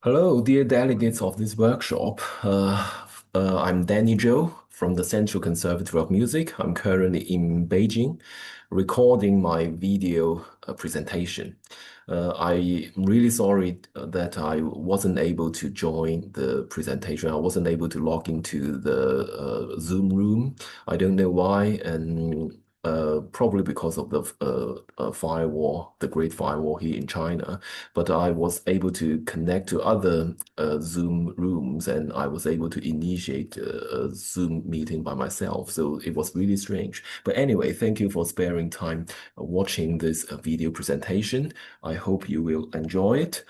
Hello, dear delegates of this workshop. I'm Danny Zhou from the Central Conservatory of Music. I'm currently in Beijing recording my video presentation. I'm really sorry that I wasn't able to join the presentation. I wasn't able to log into the Zoom room. I don't know why, and probably because of the firewall, the Great Firewall here in China. But I was able to connect to other Zoom rooms, and I was able to initiate a Zoom meeting by myself. So it was really strange. But anyway, thank you for sparing time watching this video presentation. I hope you will enjoy it.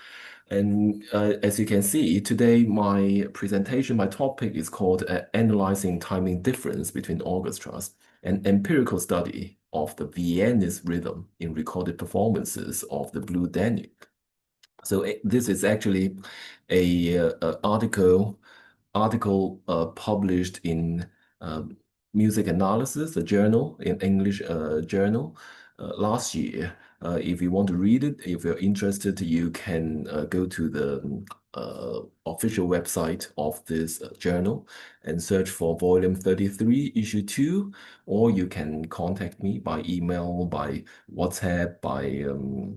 And as you can see, today my presentation, my topic is called Analyzing Timing Difference Between Orchestras, an empirical study of the Viennese rhythm in recorded performances of the Blue Danube. So this is actually a article published in Music Analysis, a journal in English journal last year. If you want to read it, if you're interested, you can go to the official website of this journal and search for volume 33, issue 2, or you can contact me by email, by WhatsApp, by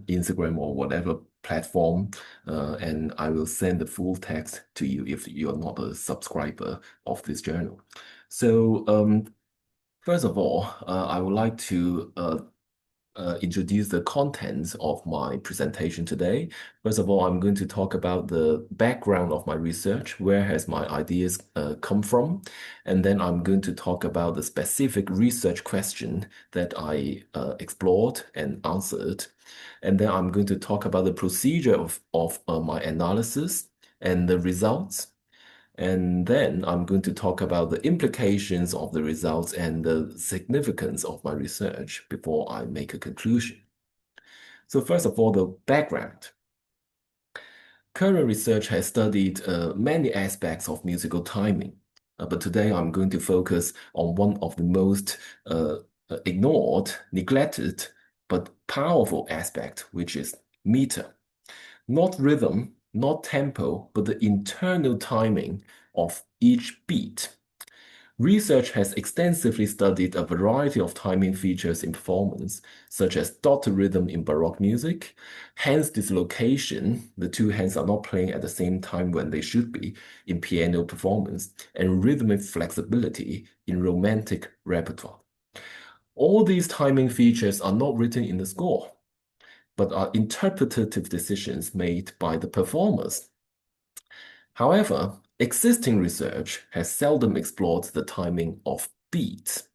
Instagram, or whatever platform, and I will send the full text to you if you're not a subscriber of this journal. So, first of all, I would like to introduce the contents of my presentation today. First of all, I'm going to talk about the background of my research, where has my ideas come from, and then I'm going to talk about the specific research question that I explored and answered. And then I'm going to talk about the procedure of my analysis and the results. And then I'm going to talk about the implications of the results and the significance of my research before I make a conclusion. So first of all, the background. Current research has studied many aspects of musical timing, but today I'm going to focus on one of the most ignored, neglected, but powerful aspect, which is meter. Not rhythm, not tempo, but the internal timing of each beat. Research has extensively studied a variety of timing features in performance, such as dotted rhythm in Baroque music, hands dislocation, the two hands are not playing at the same time when they should be, in piano performance, and rhythmic flexibility in Romantic repertoire. All these timing features are not written in the score, but are interpretative decisions made by the performers. However, existing research has seldom explored the timing of beats.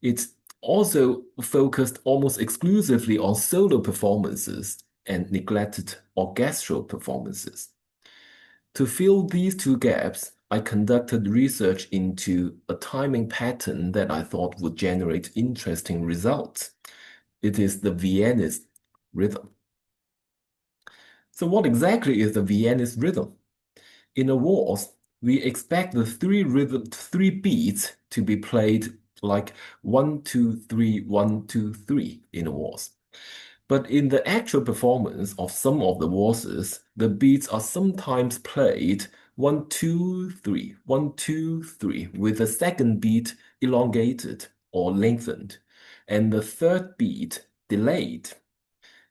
It's also focused almost exclusively on solo performances and neglected orchestral performances. To fill these two gaps, I conducted research into a timing pattern that I thought would generate interesting results. It is the Viennese rhythm. So what exactly is the Viennese rhythm? In a waltz, we expect the three beats to be played like 1, 2, 3, 1, 2, 3 in a waltz. But in the actual performance of some of the waltzes, the beats are sometimes played 1, 2, 3, 1, 2, 3, with the second beat elongated or lengthened, and the third beat delayed.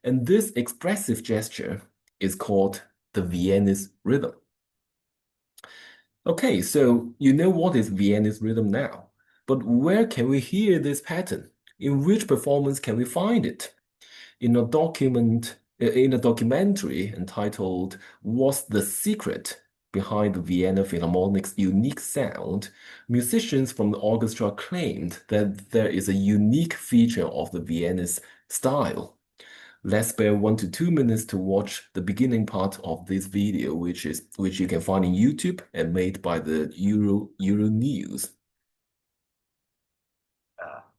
And this expressive gesture is called the Viennese rhythm. Okay, so you know what is Viennese rhythm now, but where can we hear this pattern? In which performance can we find it? In a documentary entitled "What's the Secret Behind the Vienna Philharmonic's Unique Sound?", musicians from the orchestra claimed that there is a unique feature of the Viennese style. Let's spare 1 to 2 minutes to watch the beginning part of this video, which you can find in YouTube and made by the Euro News.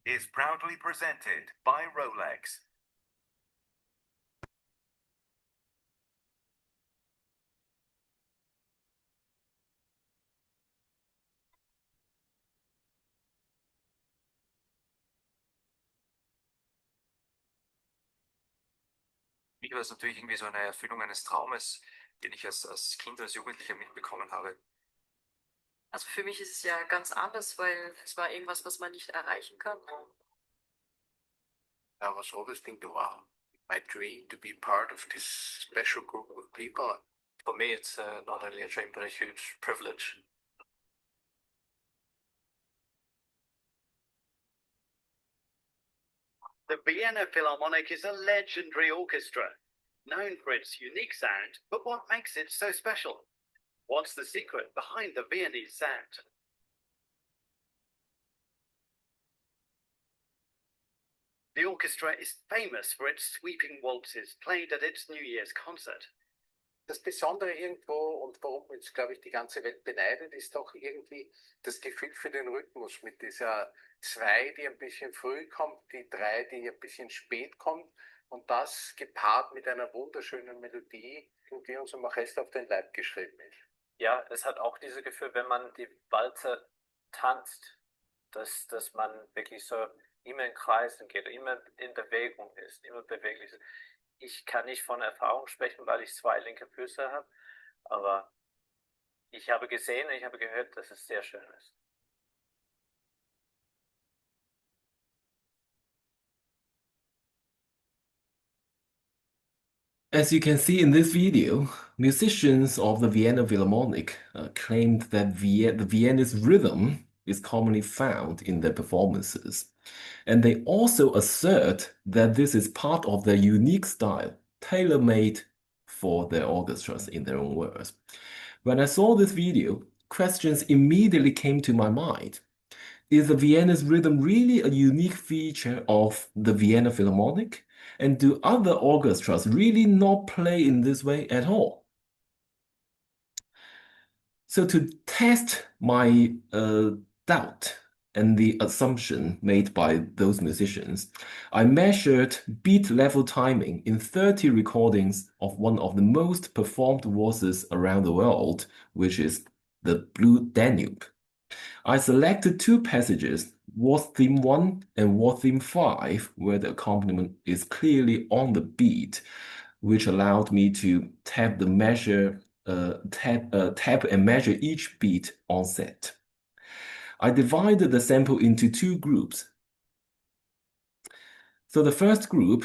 Is proudly presented by Rolex. Mir war es natürlich irgendwie so eine Erfüllung eines Traumes, den ich als Kind, als Jugendlicher mitbekommen habe. Also für mich ist es ja ganz anders, weil es war irgendwas, was man nicht erreichen kann. I was always thinking, wow, my dream to be part of this special group of people. For me, it's not only a dream, but a huge privilege. The Vienna Philharmonic is a legendary orchestra, known for its unique sound, but what makes it so special? What's the secret behind the Viennese sound? The orchestra is famous for its sweeping waltzes played at its New Year's concert. Das Besondere irgendwo und worum jetzt, glaube ich, die ganze Welt beneidet, ist doch irgendwie das Gefühl für den Rhythmus mit dieser 2, die ein bisschen früh kommt, die 3, die ein bisschen spät kommt und das gepaart mit einer wunderschönen Melodie, die unserem Orchester auf den Leib geschrieben ist. Ja, es hat auch dieses Gefühl, wenn man die Walzer tanzt, dass man wirklich so immer in Kreisen geht, immer in Bewegung ist, immer beweglich ist. Ich kann nicht von Erfahrung sprechen, weil ich 2 linke Füße habe, aber ich habe gesehen und ich habe gehört, dass es sehr schön ist. As you can see in this video, musicians of the Vienna Philharmonic claimed that the Viennese rhythm is commonly found in their performances. And they also assert that this is part of their unique style, tailor-made for their orchestras in their own words. When I saw this video, questions immediately came to my mind. Is the Viennese rhythm really a unique feature of the Vienna Philharmonic? And do other orchestras really not play in this way at all? So to test my doubt and the assumption made by those musicians, I measured beat level timing in 30 recordings of one of the most performed waltzes around the world, which is the Blue Danube. I selected 2 passages, Waltz Theme 1 and Waltz Theme 5, where the accompaniment is clearly on the beat, which allowed me to tap and measure each beat on set. I divided the sample into 2 groups. So the first group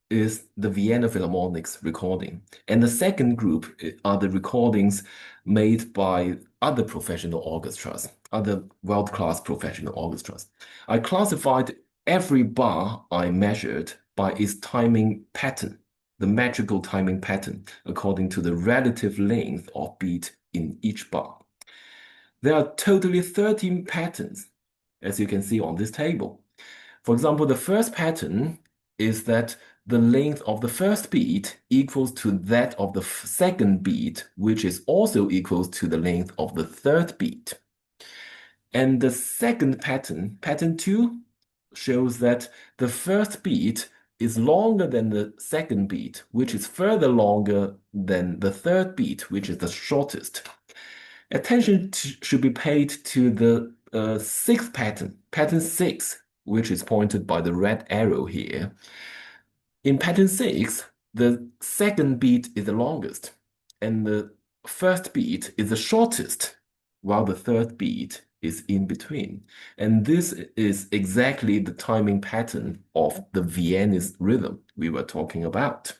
is the Vienna Philharmonic's recording, and the second group are the recordings made by other professional orchestras, other world-class professional orchestras. I classified every bar I measured by its timing pattern, the metrical timing pattern, according to the relative length of beat in each bar. There are totally 13 patterns, as you can see on this table. For example, the first pattern is that the length of the first beat equals to that of the second beat, which is also equals to the length of the third beat. And the second pattern, pattern 2, shows that the first beat is longer than the second beat, which is further longer than the third beat, which is the shortest. Attention should be paid to the 6th pattern, pattern 6, which is pointed by the red arrow here. In pattern 6, the second beat is the longest, and the first beat is the shortest, while the third beat is in between. And this is exactly the timing pattern of the Viennese rhythm we were talking about.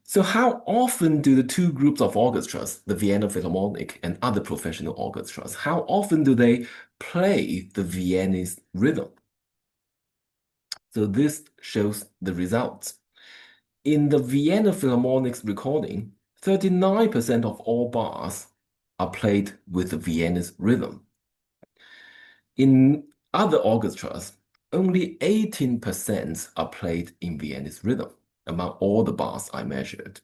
So how often do the 2 groups of orchestras, the Vienna Philharmonic and other professional orchestras, how often do they play the Viennese rhythm? So this shows the results. In the Vienna Philharmonic's recording, 39% of all bars are played with the Viennese rhythm. In other orchestras, only 18% are played in Viennese rhythm among all the bars I measured.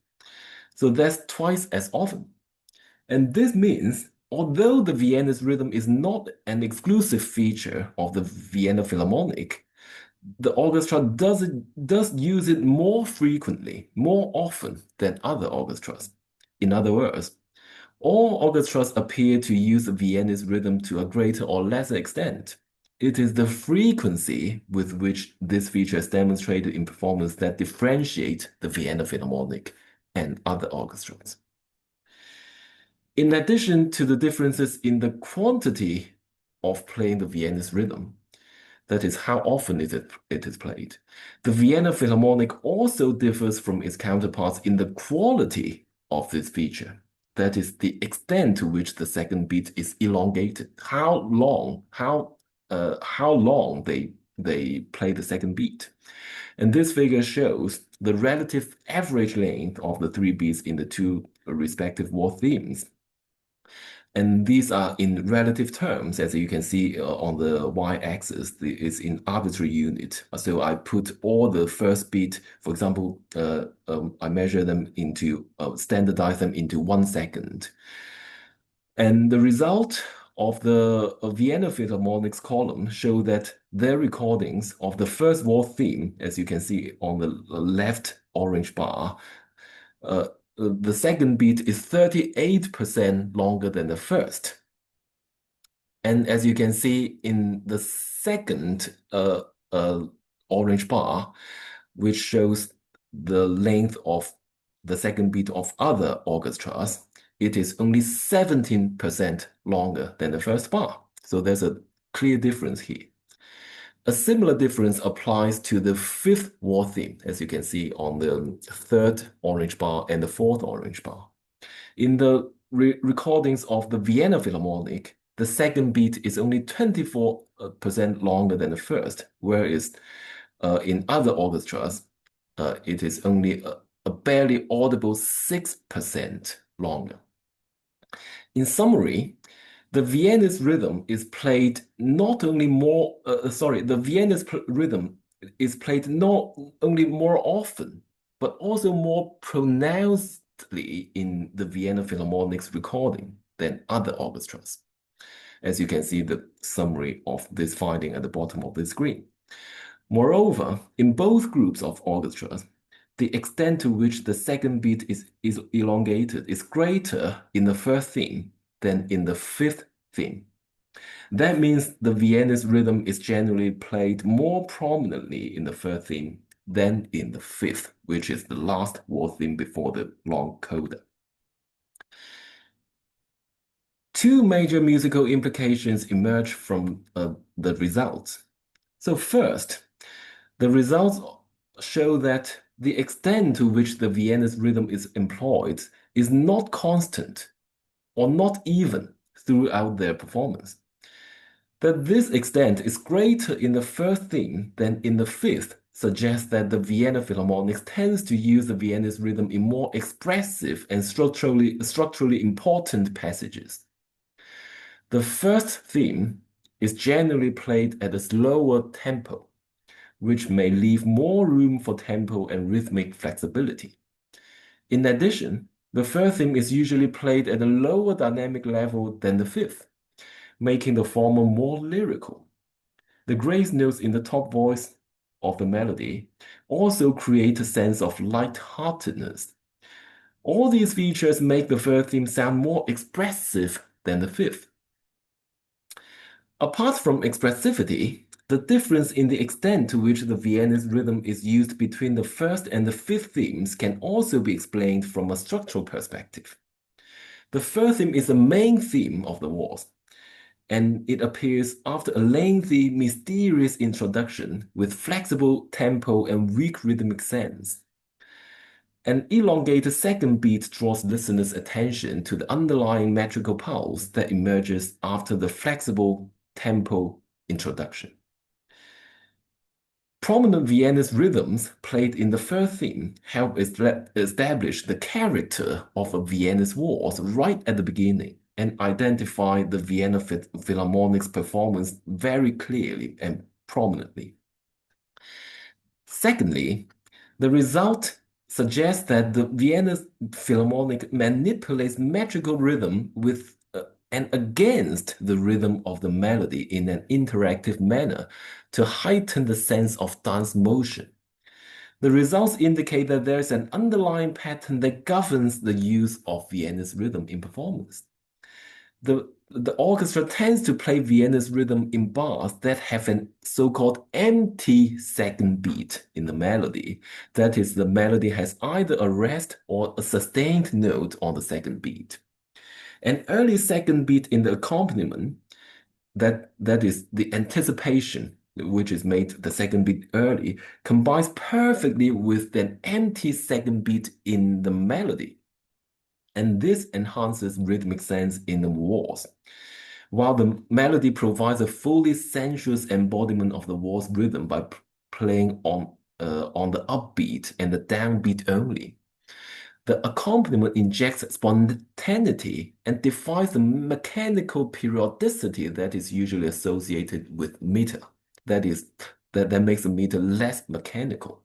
So that's twice as often. And this means, although the Viennese rhythm is not an exclusive feature of the Vienna Philharmonic, the orchestra does use it more frequently, more often than other orchestras. In other words, all orchestras appear to use the Viennese rhythm to a greater or lesser extent. It is the frequency with which this feature is demonstrated in performance that differentiate the Vienna Philharmonic and other orchestras. In addition to the differences in the quantity of playing the Viennese rhythm, that is how often it is played, the Vienna Philharmonic also differs from its counterparts in the quality of this feature. That is the extent to which the second beat is elongated, how long they play the second beat. And this figure shows the relative average length of the three beats in the two respective war themes. And these are in relative terms, as you can see on the y-axis, it's in arbitrary unit. So I put all the first beat, for example, I measure them into, standardize them into 1 second. And the result of the Vienna Philharmonic's column show that their recordings of the first war theme, as you can see on the left orange bar, the second beat is 38% longer than the first. And as you can see in the second orange bar, which shows the length of the second beat of other orchestras, it is only 17% longer than the first bar. So there's a clear difference here. A similar difference applies to the fifth war theme, as you can see on the third orange bar and the fourth orange bar. In the recordings of the Vienna Philharmonic, the second beat is only 24% longer than the first, whereas in other orchestras, it is only a barely audible 6% longer. In summary, the Viennese rhythm is played not only more, the Viennese rhythm is played not only more often, but also more pronouncedly in the Vienna Philharmonic's recording than other orchestras. As you can see the summary of this finding at the bottom of the screen. Moreover, in both groups of orchestras, the extent to which the second beat is elongated is greater in the first theme than in the fifth theme. That means the Viennese rhythm is generally played more prominently in the first theme than in the fifth, which is the last war theme before the long coda. Two major musical implications emerge from the results. So first, the results show that the extent to which the Viennese rhythm is employed is not constant or not even throughout their performance. That this extent is greater in the first theme than in the fifth suggests that the Vienna Philharmonic tends to use the Viennese rhythm in more expressive and structurally important passages. The first theme is generally played at a slower tempo, which may leave more room for tempo and rhythmic flexibility. In addition, the first theme is usually played at a lower dynamic level than the fifth, making the former more lyrical. The grace notes in the top voice of the melody also create a sense of lightheartedness. All these features make the first theme sound more expressive than the fifth. Apart from expressivity, the difference in the extent to which the Viennese rhythm is used between the first and the fifth themes can also be explained from a structural perspective. The first theme is the main theme of the waltz, and it appears after a lengthy, mysterious introduction with flexible tempo and weak rhythmic sense. An elongated second beat draws listeners' attention to the underlying metrical pulse that emerges after the flexible tempo introduction. Prominent Viennese rhythms played in the first theme help establish the character of a Viennese waltz right at the beginning and identify the Vienna Philharmonic's performance very clearly and prominently. Secondly, the result suggests that the Vienna Philharmonic manipulates metrical rhythm with and against the rhythm of the melody in an interactive manner to heighten the sense of dance motion. The results indicate that there is an underlying pattern that governs the use of Viennese rhythm in performance. The the orchestra tends to play Viennese rhythm in bars that have an so-called empty second beat in the melody. That is, the melody has either a rest or a sustained note on the second beat. An early second beat in the accompaniment, that is the anticipation, which is made the second beat early, combines perfectly with an empty second beat in the melody. And this enhances rhythmic sense in the waltz. While the melody provides a fully sensuous embodiment of the waltz rhythm by playing on the upbeat and the downbeat only. The accompaniment injects spontaneity and defies the mechanical periodicity that is usually associated with meter. That is, that makes the meter less mechanical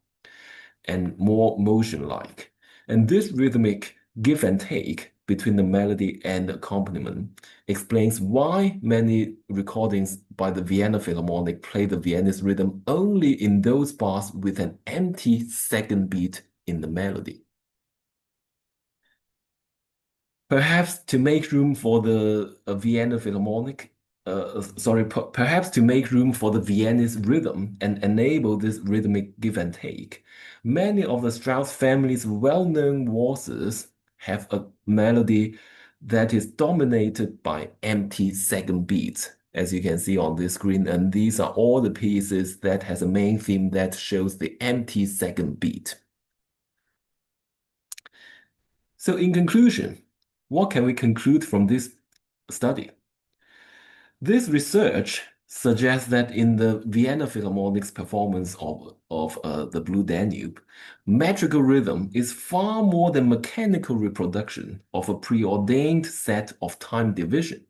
and more motion-like. And this rhythmic give and take between the melody and the accompaniment explains why many recordings by the Vienna Philharmonic play the Viennese rhythm only in those bars with an empty second beat in the melody. Perhaps to make room for the Vienna Philharmonic, perhaps to make room for the Viennese rhythm and enable this rhythmic give and take, many of the Strauss family's well-known waltzes have a melody that is dominated by empty second beats, as you can see on this screen. And these are all the pieces that has a main theme that shows the empty second beat. So in conclusion, what can we conclude from this study? This research suggests that in the Vienna Philharmonic's performance of the Blue Danube, metrical rhythm is far more than mechanical reproduction of a preordained set of time division.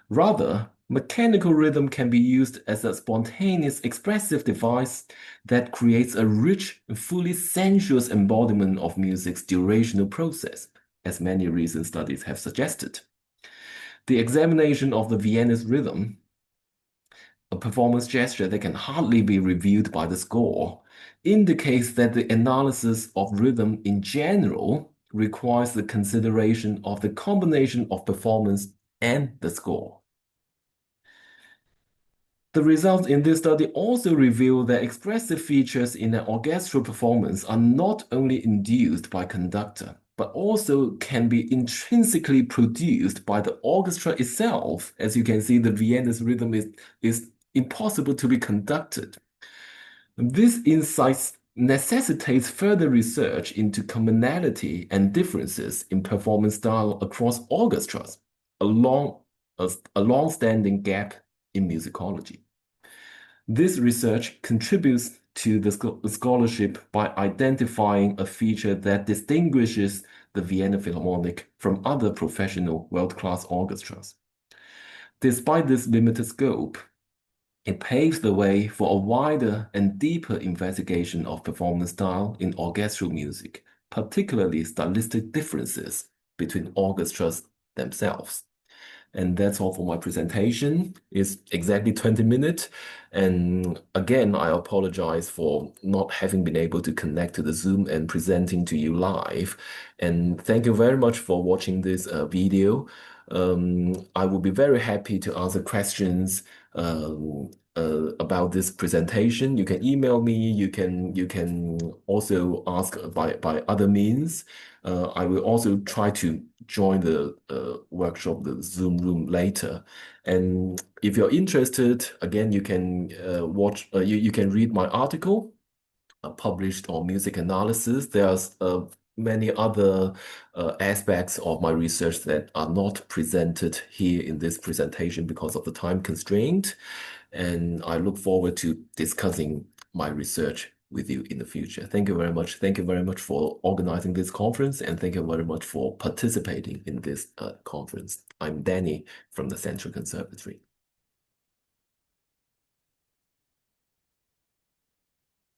Rather, mechanical rhythm can be used as a spontaneous expressive device that creates a rich, fully sensuous embodiment of music's durational process, as many recent studies have suggested. The examination of the Viennese rhythm, a performance gesture that can hardly be reviewed by the score, indicates that the analysis of rhythm in general requires the consideration of the combination of performance and the score. The results in this study also reveal that expressive features in an orchestral performance are not only induced by conductor, but also can be intrinsically produced by the orchestra itself. As you can see, the Viennese rhythm is impossible to be conducted. This insight necessitates further research into commonality and differences in performance style across orchestras, a long-standing gap in musicology. This research contributes to the scholarship by identifying a feature that distinguishes the Vienna Philharmonic from other professional world-class orchestras. Despite this limited scope, it paves the way for a wider and deeper investigation of performance style in orchestral music, particularly stylistic differences between orchestras themselves. And that's all for my presentation. It's exactly 20 minutes. And again, I apologize for not having been able to connect to the Zoom and presenting to you live. And thank you very much for watching this video. I will be very happy to answer questions about this presentation. You can email me. You can also ask by other means. I will also try to join the workshop, the Zoom room later. And if you're interested, again, you can you can read my article published on music analysis. There's many other aspects of my research that are not presented here in this presentation because of the time constraint. And I look forward to discussing my research with you in the future. Thank you very much. Thank you very much for organizing this conference, and thank you very much for participating in this conference. I'm Danny from the Central Conservatory.